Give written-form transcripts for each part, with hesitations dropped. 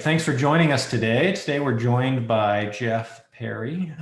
Thanks for joining us today. Today we're joined by Jeff Perry.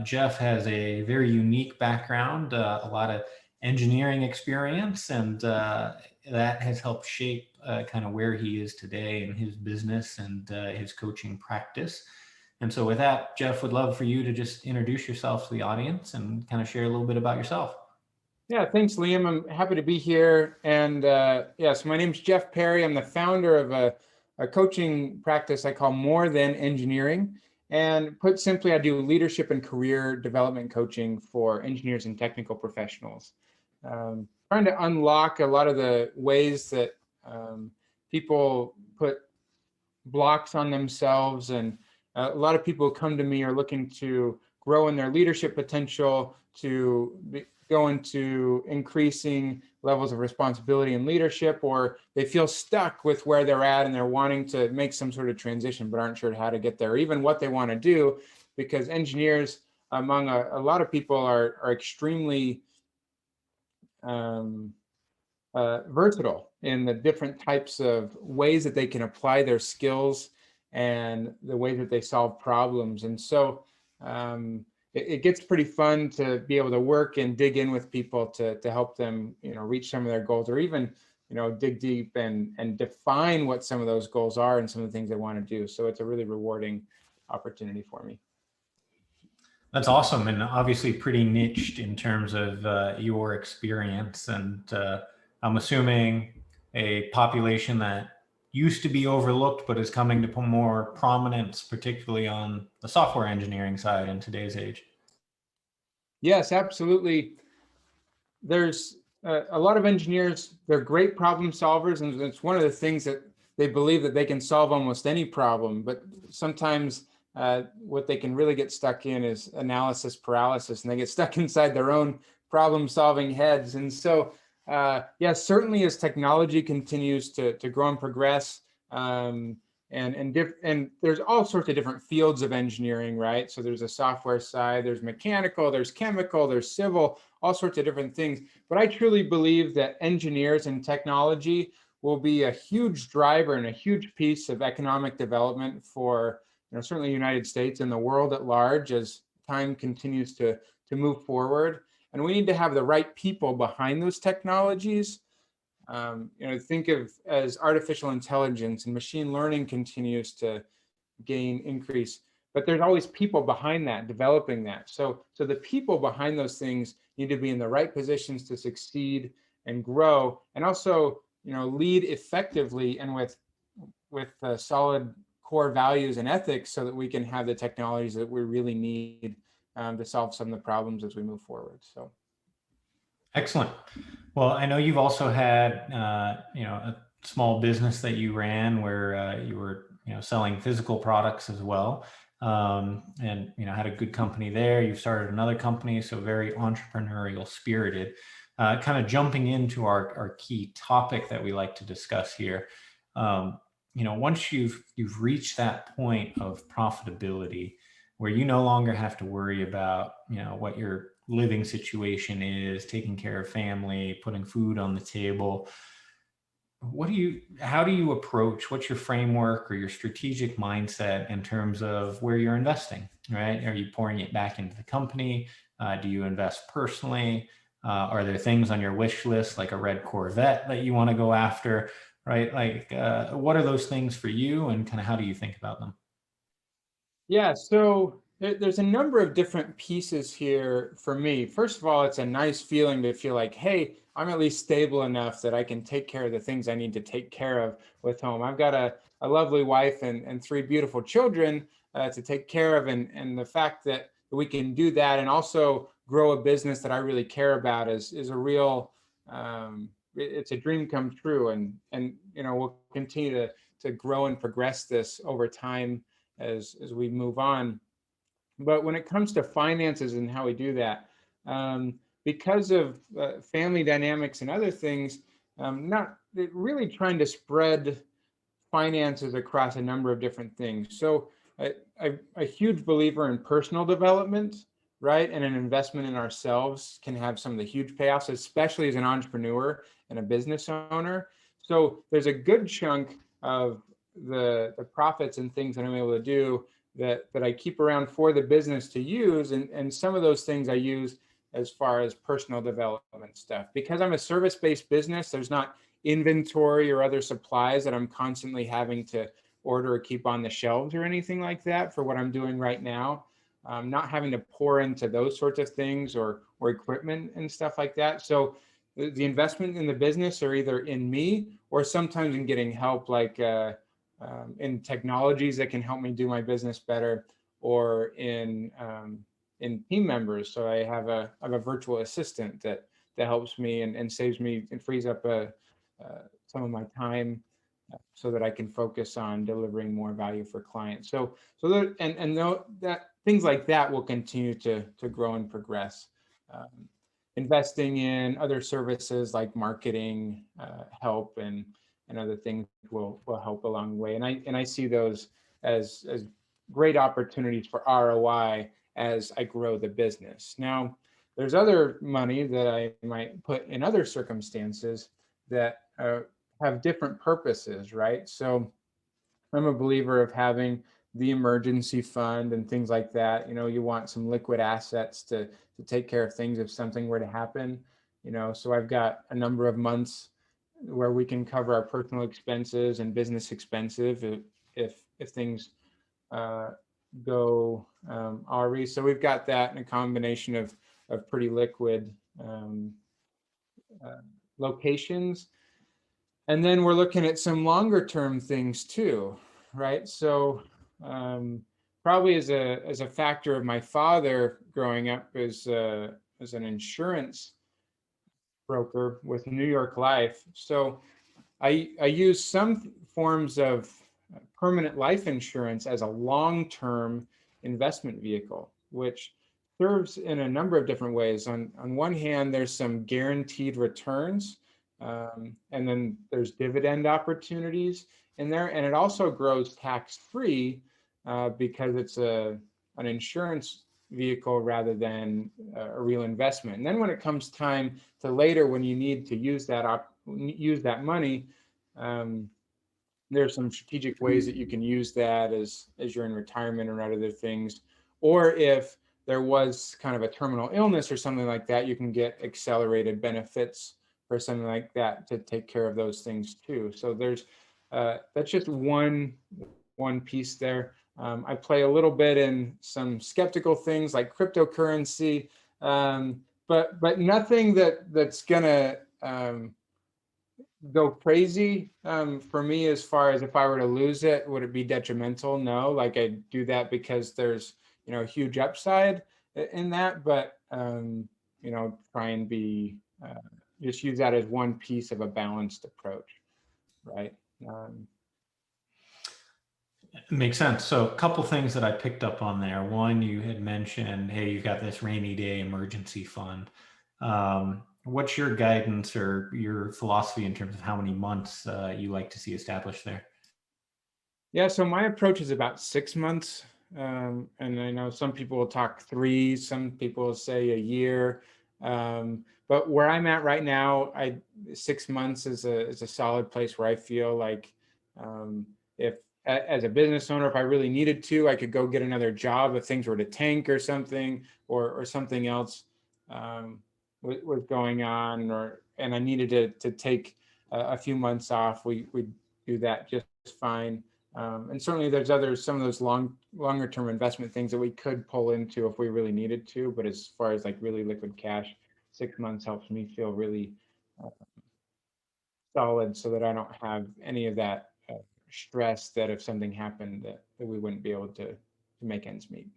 Jeff has a very unique background, a lot of engineering experience, and that has helped shape kind of where he is today in his business and his coaching practice. And so with that, Jeff, would love for you to just introduce yourself to the audience and kind of share a little bit about yourself. Yeah, thanks, Liam. I'm happy to be here. And yes, my name's Jeff Perry. I'm the founder of a coaching practice I call More Than Engineering. And put simply, I do leadership and career development coaching for engineers and technical professionals. Trying to unlock a lot of the ways that people put blocks on themselves. And a lot of people who come to me are looking to grow in their leadership potential, go into increasing levels of responsibility and leadership, or they feel stuck with where they're at and they're wanting to make some sort of transition but aren't sure how to get there, or even what they want to do, because engineers, among a lot of people, are extremely versatile in the different types of ways that they can apply their skills and the way that they solve problems. And so it gets pretty fun to be able to work and dig in with people to help them, reach some of their goals, or even, dig deep and define what some of those goals are and some of the things they want to do. So it's a really rewarding opportunity for me. That's awesome, and obviously pretty niched in terms of your experience. And I'm assuming a population that used to be overlooked but is coming to more prominence, particularly on the software engineering side in today's age. Yes, absolutely. There's a lot of engineers, they're great problem solvers, and it's one of the things that they believe that they can solve almost any problem, but sometimes what they can really get stuck in is analysis paralysis, and they get stuck inside their own problem solving heads. And so yes, certainly as technology continues to grow and progress, and there's all sorts of different fields of engineering, right? So there's a software side, there's mechanical, there's chemical, there's civil, all sorts of different things. But I truly believe that engineers and technology will be a huge driver and a huge piece of economic development for, certainly the United States and the world at large as time continues to move forward. And we need to have the right people behind those technologies. Think of as artificial intelligence and machine learning continues to increase, but there's always people behind that, developing that. So the people behind those things need to be in the right positions to succeed and grow, and also, lead effectively and with solid core values and ethics, so that we can have the technologies that we really need to solve some of the problems as we move forward. So. Excellent. Well, I know you've also had, a small business that you ran where you were, selling physical products as well, and had a good company there. You started another company, so very entrepreneurial spirited. Kind of jumping into our key topic that we like to discuss here. Once you've reached that point of profitability, where you no longer have to worry about, what your living situation is, taking care of family, putting food on the table. How do you approach, what's your framework or your strategic mindset in terms of where you're investing, right? Are you pouring it back into the company? Do you invest personally? Are there things on your wish list, like a red Corvette that you want to go after, right? Like, what are those things for you, and kind of how do you think about them? Yeah, so there's a number of different pieces here for me. First of all, it's a nice feeling to feel like, hey, I'm at least stable enough that I can take care of the things I need to take care of with home. I've got a lovely wife and three beautiful children to take care of. And the fact that we can do that and also grow a business that I really care about is a real, it's a dream come true. And we'll continue to grow and progress this over time as we move on. But when it comes to finances and how we do that, because of family dynamics and other things, not really trying to spread finances across a number of different things. So I'm a huge believer in personal development, right? And an investment in ourselves can have some of the huge payoffs, especially as an entrepreneur and a business owner. So there's a good chunk of the profits and things that I'm able to do that I keep around for the business to use. And some of those things I use as far as personal development stuff. Because I'm a service-based business, there's not inventory or other supplies that I'm constantly having to order or keep on the shelves or anything like that for what I'm doing right now. Not having to pour into those sorts of things or equipment and stuff like that. So the investment in the business are either in me or sometimes in getting help, like in technologies that can help me do my business better, or in team members. So I have a virtual assistant that helps me and saves me and frees up some of my time so that I can focus on delivering more value for clients. That things like that will continue to grow and progress. Investing in other services like marketing help and other things will help along the way. And I see those as great opportunities for ROI as I grow the business. Now, there's other money that I might put in other circumstances that have different purposes, right? So I'm a believer of having the emergency fund and things like that. You know, you want some liquid assets to take care of things if something were to happen. You know, so I've got a number of months where we can cover our personal expenses and business expenses if things go RE. So we've got that in a combination of pretty liquid locations. And then we're looking at some longer term things too, right? So probably as a factor of my father growing up as an insurance broker with New York Life. So I use some forms of permanent life insurance as a long-term investment vehicle, which serves in a number of different ways. On one hand, there's some guaranteed returns, and then there's dividend opportunities in there, and it also grows tax-free because it's an insurance vehicle rather than a real investment. And then when it comes time to later, when you need to use that money, there's some strategic ways that you can use that as you're in retirement or other things. Or if there was kind of a terminal illness or something like that, you can get accelerated benefits for something like that to take care of those things too. So there's that's just one piece there. I play a little bit in some skeptical things like cryptocurrency, but nothing that's gonna go crazy for me as far as if I were to lose it, would it be detrimental? No, like I do that because there's, you know, a huge upside in that, but you know, try and be just use that as one piece of a balanced approach, right? Makes sense. So a couple things that I picked up on there. One, you had mentioned, hey, you've got this rainy day emergency fund. What's your guidance or your philosophy in terms of how many months you like to see established there? Yeah, so my approach is about 6 months. And I know some people will talk 3, some people will say a year. But where I'm at right now, 6 months is a solid place where I feel like if as a business owner, if I really needed to, I could go get another job if things were to tank or something, or something else was going on, and I needed to take a few months off, we'd do that just fine. And certainly there's some of those longer term investment things that we could pull into if we really needed to. But as far as like really liquid cash, 6 months helps me feel really solid so that I don't have any of that stress that if something happened that we wouldn't be able to make ends meet.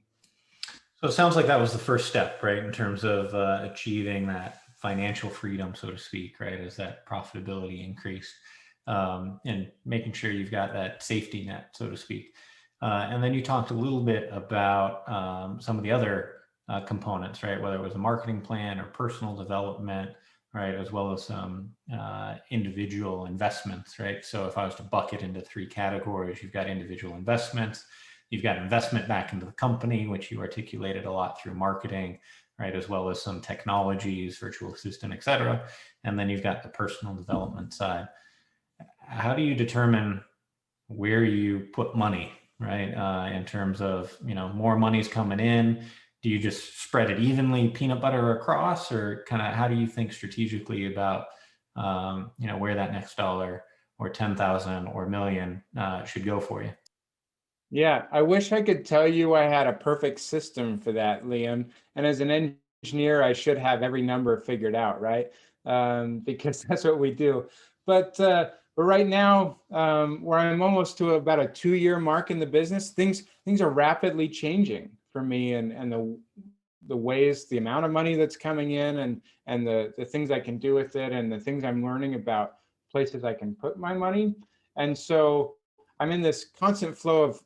So it sounds like that was the first step, right, in terms of achieving that financial freedom, so to speak, right, as that profitability increased, and making sure you've got that safety net, so to speak. And then you talked a little bit about some of the other components, right, whether it was a marketing plan or personal development, right, as well as some individual investments, right? So if I was to bucket into 3 categories, you've got individual investments, you've got investment back into the company, which you articulated a lot through marketing, right, as well as some technologies, virtual assistant, et cetera. And then you've got the personal development side. How do you determine where you put money, right? In terms of, more money's coming in. Do you just spread it evenly, peanut butter across, or kind of how do you think strategically about, where that next dollar or 10,000 or million should go for you? Yeah, I wish I could tell you I had a perfect system for that, Liam. And as an engineer, I should have every number figured out, right? Because that's what we do. But right now, where I'm almost to about a 2-year mark in the business, things are rapidly changing for me, and the ways, the amount of money that's coming in, and the things I can do with it, and the things I'm learning about places I can put my money. And so I'm in this constant flow of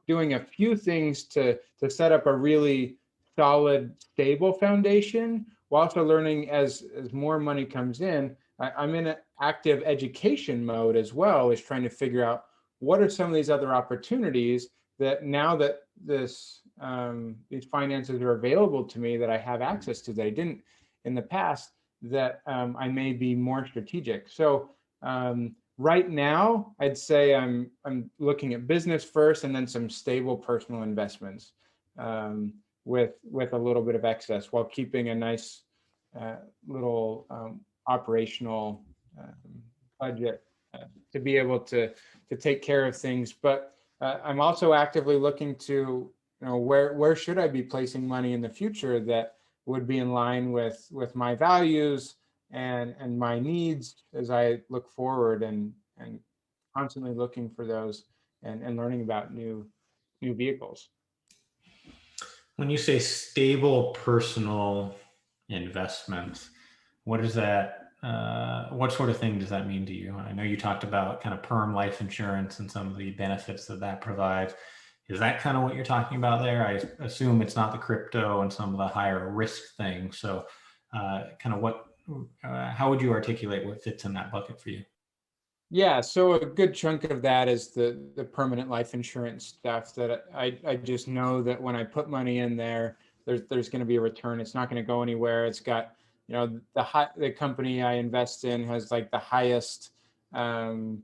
doing a few things to set up a really solid, stable foundation, while also learning as more money comes in. I'm in an active education mode as well, as trying to figure out what are some of these other opportunities that, now that these finances are available to me, that I have access to, that I didn't in the past, that I may be more strategic. So right now, I'd say I'm looking at business first, and then some stable personal investments, with a little bit of excess, while keeping a nice little operational budget to be able to take care of things. But I'm also actively looking to, where should I be placing money in the future that would be in line with my values and my needs, as I look forward, and constantly looking for those, and learning about new vehicles. When you say stable personal investments, what is that? What sort of thing does that mean to you? I know you talked about kind of perm life insurance and some of the benefits that that provides. Is that kind of what you're talking about there? I assume it's not the crypto and some of the higher risk things. So, kind of how would you articulate what fits in that bucket for you? Yeah, so a good chunk of that is the permanent life insurance stuff, that I just know that when I put money in there, there's going to be a return. It's not going to go anywhere. It's got, the company I invest in has like the highest um,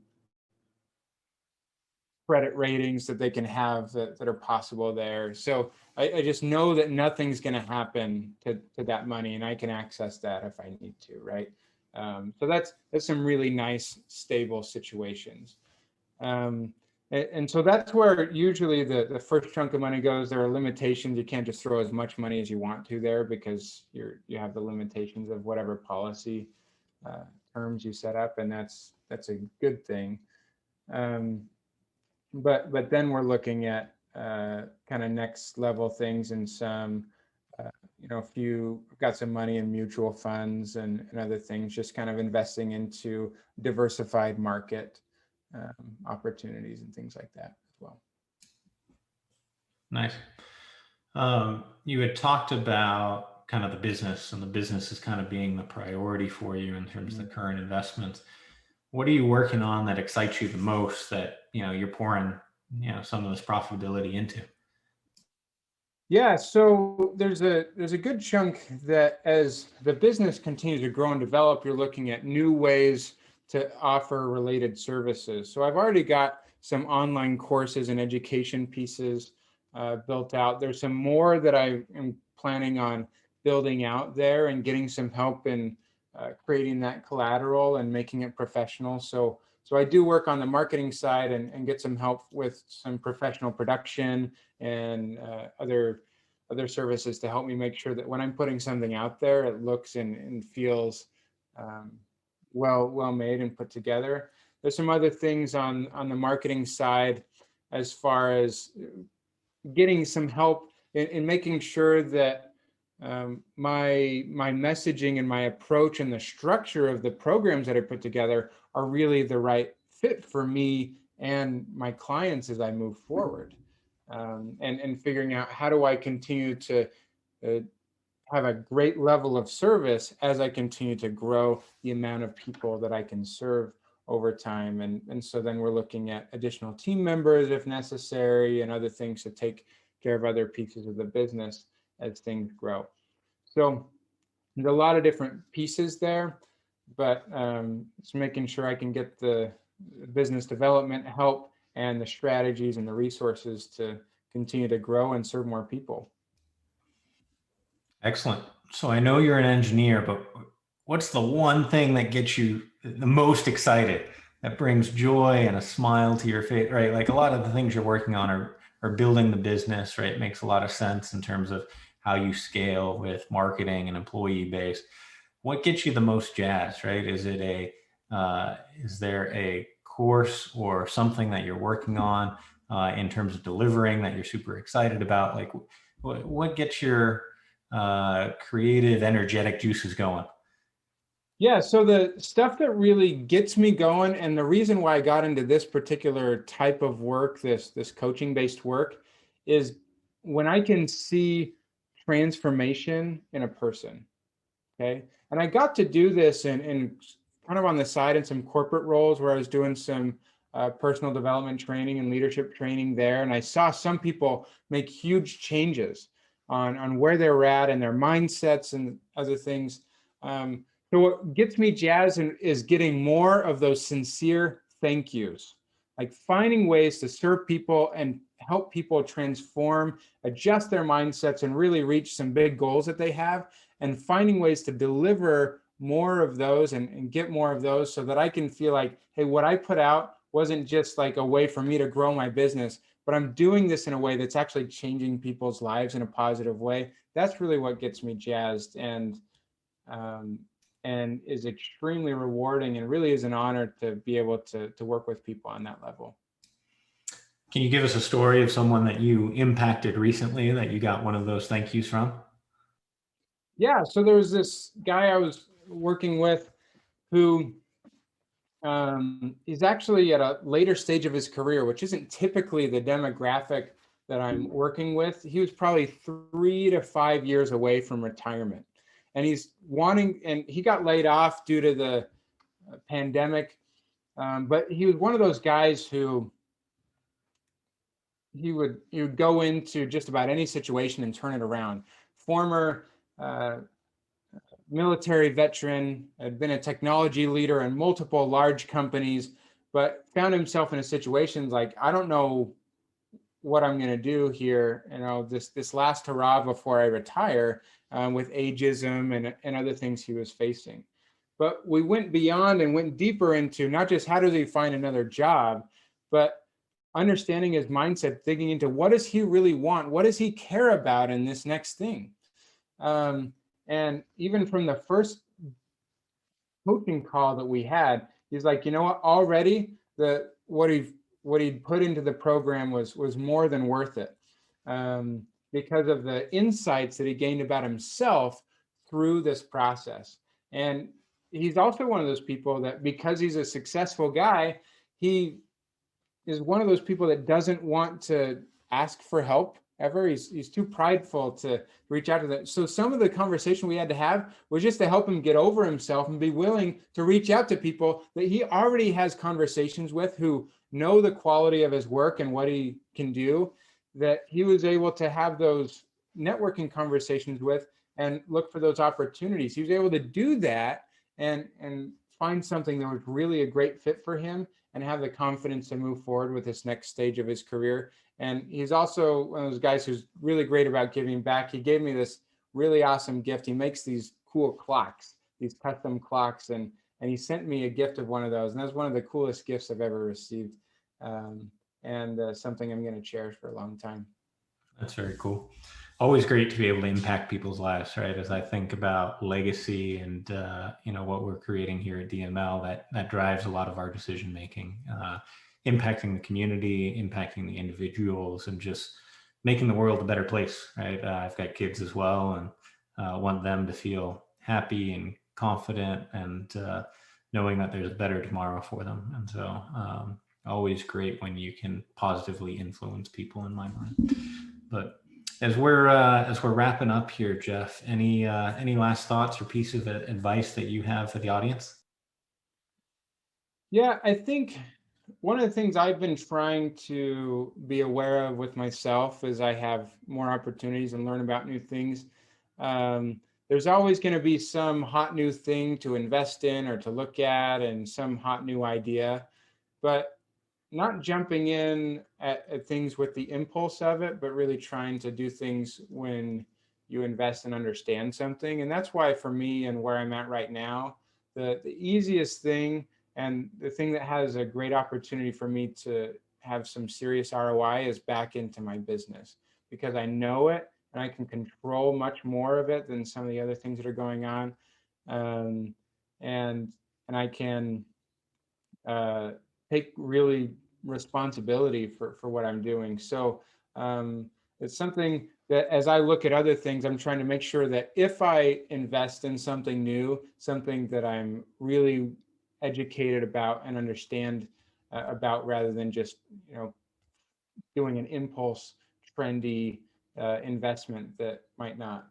credit ratings that they can have, that are possible there. So I just know that nothing's going to happen to that money, and I can access that if I need to, right? So that's some really nice, stable situations. And so that's where usually the first chunk of money goes. There are limitations. You can't just throw as much money as you want to there, because you have the limitations of whatever policy terms you set up, and that's a good thing. Um, but then we're looking at kind of next level things, and some, if you got some money in mutual funds and other things, just kind of investing into diversified market opportunities and things like that as well. Nice. You had talked about kind of the business, and the business is kind of being the priority for you in terms of the current investments. What are you working on that excites you the most, that you're pouring some of this profitability into? Yeah, so there's a good chunk that, as the business continues to grow and develop, you're looking at new ways to offer related services. So I've already got some online courses and education pieces built out. There's some more that I am planning on building out there, and getting some help in creating that collateral and making it professional. So I do work on the marketing side, and get some help with some professional production and other services to help me make sure that when I'm putting something out there, it looks and feels um, well made and put together. There's some other things on the marketing side, as far as getting some help in making sure that my messaging and my approach and the structure of the programs that I put together are really the right fit for me and my clients as I move forward. And figuring out, how do I continue to uh, have a great level of service as I continue to grow the amount of people that I can serve over time. And so then we're looking at additional team members if necessary, and other things to take care of other pieces of the business as things grow. So there's a lot of different pieces there, but it's making sure I can get the business development help and the strategies and the resources to continue to grow and serve more people. Excellent. So I know you're an engineer, but what's the one thing that gets you the most excited, that brings joy and a smile to your face, right? Like a lot of the things you're working on are building the business, right? It makes a lot of sense in terms of how you scale with marketing and employee base. What gets you the most jazzed, right? Is there a course or something that you're working on in terms of delivering that you're super excited about? Like what gets your creative, energetic juices going? Yeah, so the stuff that really gets me going, and the reason why I got into this particular type of work, this coaching based work, is when I can see transformation in a person. Okay. And I got to do this in kind of on the side in some corporate roles where I was doing some personal development training and leadership training there. And I saw some people make huge changes on where they're at and their mindsets and other things. So what gets me jazzed is getting more of those sincere thank yous, like finding ways to serve people and help people transform, adjust their mindsets, and really reach some big goals that they have, and finding ways to deliver more of those and get more of those so that I can feel like, hey, what I put out wasn't just like a way for me to grow my business, but I'm doing this in a way that's actually changing people's lives in a positive way. That's really what gets me jazzed, um, and is extremely rewarding, and really is an honor to be able to work with people on that level. Can you give us a story of someone that you impacted recently that you got one of those thank yous from? Yeah, so there was this guy I was working with who he's actually at a later stage of his career, which isn't typically the demographic that I'm working with. He was probably 3 to 5 years away from retirement. And and he got laid off due to the pandemic. But he was one of those guys who he would go into just about any situation and turn it around. Former uh, military veteran, had been a technology leader in multiple large companies, but found himself in a situation like, I don't know what I'm going to do here. This last hurrah before I retire, with ageism and other things he was facing. But we went beyond and went deeper into not just how does he find another job, but understanding his mindset, digging into what does he really want? What does he care about in this next thing? And even from the first coaching call that we had, he's like, you know what, already what he'd put into the program was more than worth it, because of the insights that he gained about himself through this process. And he's also one of those people that, because he's a successful guy, he is one of those people that doesn't want to ask for help ever. He's too prideful to reach out to them. So some of the conversation we had to have was just to help him get over himself and be willing to reach out to people that he already has conversations with, who know the quality of his work and what he can do, that he was able to have those networking conversations with and look for those opportunities. He was able to do that and find something that was really a great fit for him and have the confidence to move forward with this next stage of his career. And he's also one of those guys who's really great about giving back. He gave me this really awesome gift. He makes these cool clocks, these custom clocks, and he sent me a gift of one of those. And that's one of the coolest gifts I've ever received, and something I'm going to cherish for a long time. That's very cool. Always great to be able to impact people's lives, right? As I think about legacy and what we're creating here at DML, that drives a lot of our decision making, impacting the community, impacting the individuals, and just making the world a better place, right? I've got kids as well, and want them to feel happy and confident, and knowing that there's a better tomorrow for them. And so, always great when you can positively influence people, in my mind. But as we're wrapping up here, Jeff, any last thoughts or piece of advice that you have for the audience? Yeah, I think one of the things I've been trying to be aware of with myself as I have more opportunities and learn about new things. There's always going to be some hot new thing to invest in or to look at, and some hot new idea. But not jumping in at things with the impulse of it, but really trying to do things when you invest and understand something. And that's why for me and where I'm at right now, the easiest thing and the thing that has a great opportunity for me to have some serious ROI is back into my business, because I know it and I can control much more of it than some of the other things that are going on. Um, and I can uh, take really responsibility for what I'm doing. So it's something that as I look at other things, I'm trying to make sure that if I invest in something new, something that I'm really educated about and understand about, rather than just, doing an impulse trendy investment that might not,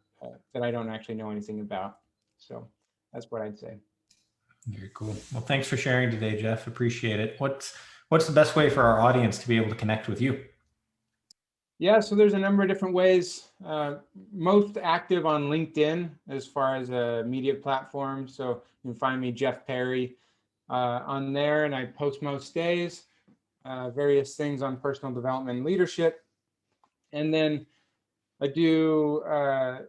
that I don't actually know anything about. So that's what I'd say. Very cool. Well, thanks for sharing today, Jeff. Appreciate it. What's the best way for our audience to be able to connect with you? Yeah, so there's a number of different ways. Most active on LinkedIn as far as a media platform. So you can find me, Jeff Perry, on there, and I post most days, various things on personal development and leadership. And then I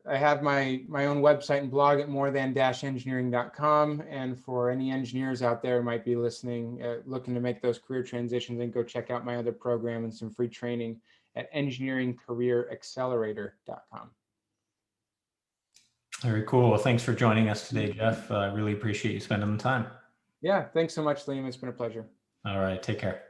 have my own website and blog at morethan-engineering.com. And for any engineers out there who might be listening, looking to make those career transitions, then go check out my other program and some free training at engineeringcareeraccelerator.com. Very cool. Well, thanks for joining us today, Jeff. I really appreciate you spending the time. Yeah, thanks so much, Liam. It's been a pleasure. All right. Take care.